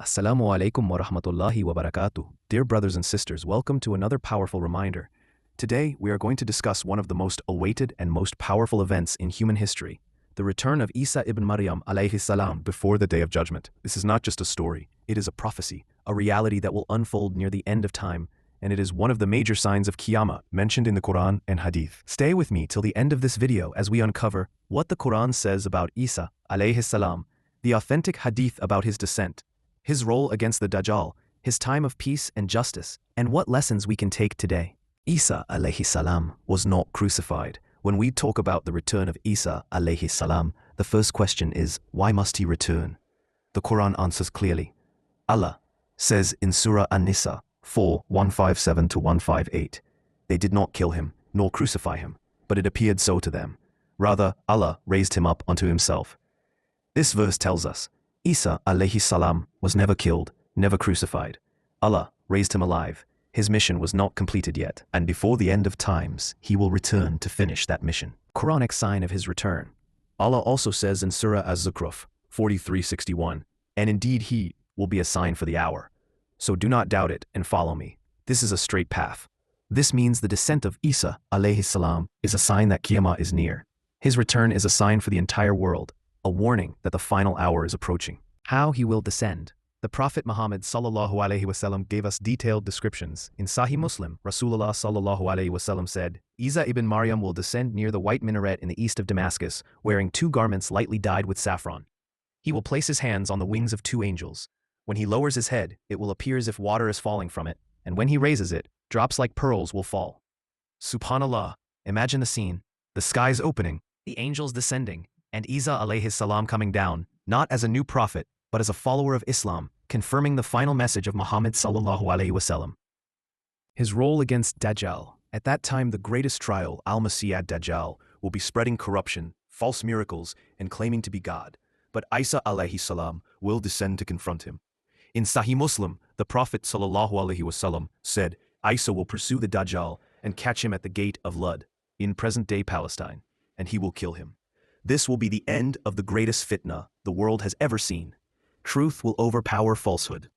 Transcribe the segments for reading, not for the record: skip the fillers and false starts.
Assalamu alaikum wa rahmatullahi wa barakatuh. Dear brothers and sisters, welcome to another powerful reminder. Today, we are going to discuss one of the most awaited and most powerful events in human history, the return of Isa ibn Maryam alayhis salam before the Day of Judgment. This is not just a story, it is a prophecy, a reality that will unfold near the end of time, and it is one of the major signs of Qiyamah mentioned in the Qur'an and Hadith. Stay with me till the end of this video as we uncover what the Qur'an says about Isa alayhis salam, the authentic Hadith about his descent, his role against the Dajjal, his time of peace and justice, and what lessons we can take today. Isa alayhi salam was not crucified. When we talk about the return of Isa alayhi salam, the first question is, why must he return? The Quran answers clearly. Allah says in Surah An-Nisa 4:157-158, they did not kill him, nor crucify him, but it appeared so to them. Rather, Allah raised him up unto himself. This verse tells us, Isa alayhi salam was never killed, never crucified. Allah raised him alive. His mission was not completed yet, and before the end of times, he will return to finish that mission. Quranic sign of his return. Allah also says in Surah Az-Zukhruf 43:61, and indeed he will be a sign for the hour. So do not doubt it and follow me. This is a straight path. This means the descent of Isa alayhi salam is a sign that Qiyamah is near. His return is a sign for the entire world, a warning that the final hour is approaching. How he will descend. The Prophet Muhammad sallallahu alaihi wasallam gave us detailed descriptions. In Sahih Muslim, Rasulullah sallallahu alaihi wasallam said, Isa ibn Maryam will descend near the white minaret in the east of Damascus, wearing two garments lightly dyed with saffron. He will place his hands on the wings of two angels. When he lowers his head, it will appear as if water is falling from it, and when he raises it, drops like pearls will fall. Subhanallah, imagine the scene, the skies opening, the angels descending, and Isa alayhi salam coming down, not as a new prophet, but as a follower of Islam, confirming the final message of Muhammad sallallahu alaihi wasallam. His role against Dajjal. At that time, the greatest trial, al-Masih ad-Dajjal, will be spreading corruption, false miracles, and claiming to be God. But Isa alayhi salam will descend to confront him. In Sahih Muslim, the Prophet sallallahu alaihi wasallam said, Isa will pursue the Dajjal and catch him at the gate of Lud, in present-day Palestine, and he will kill him. This will be the end of the greatest fitna the world has ever seen. Truth will overpower falsehood.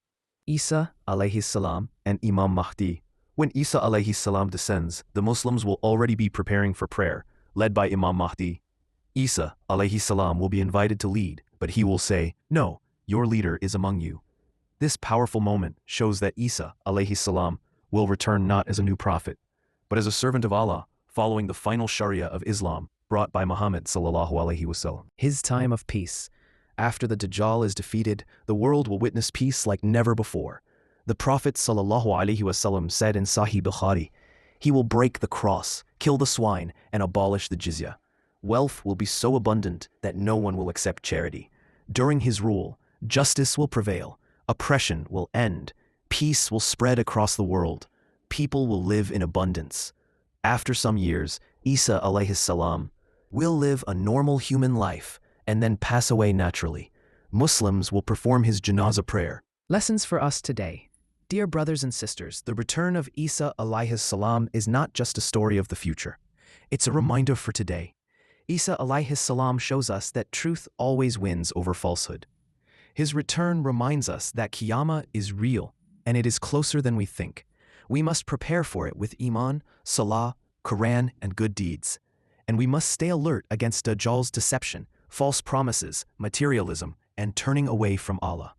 Isa alayhi salam and Imam Mahdi. When Isa alayhi salam descends, the Muslims will already be preparing for prayer, led by Imam Mahdi. Isa alayhi salam will be invited to lead, but he will say, no, your leader is among you. This powerful moment shows that Isa alayhi salam will return not as a new prophet, but as a servant of Allah, following the final Sharia of Islam brought by Muhammad sallallahu alaihi wasallam. His time of peace. After the Dajjal is defeated, the world will witness peace like never before. The Prophet sallallahu alaihi wasallam said in Sahih Bukhari, he will break the cross, kill the swine, and abolish the jizya. Wealth will be so abundant that no one will accept charity. During his rule, justice will prevail, oppression will end, peace will spread across the world, people will live in abundance. After some years, Isa alayhi salam will live a normal human life and then pass away naturally. Muslims will perform his janazah prayer. Lessons for us today. Dear brothers and sisters, the return of Isa alayhi salam is not just a story of the future. It's a reminder for today. Isa alayhi salam shows us that truth always wins over falsehood. His return reminds us that Qiyamah is real and it is closer than we think. We must prepare for it with Iman, Salah, Qur'an, and good deeds. And we must stay alert against Dajjal's deception, false promises, materialism, and turning away from Allah.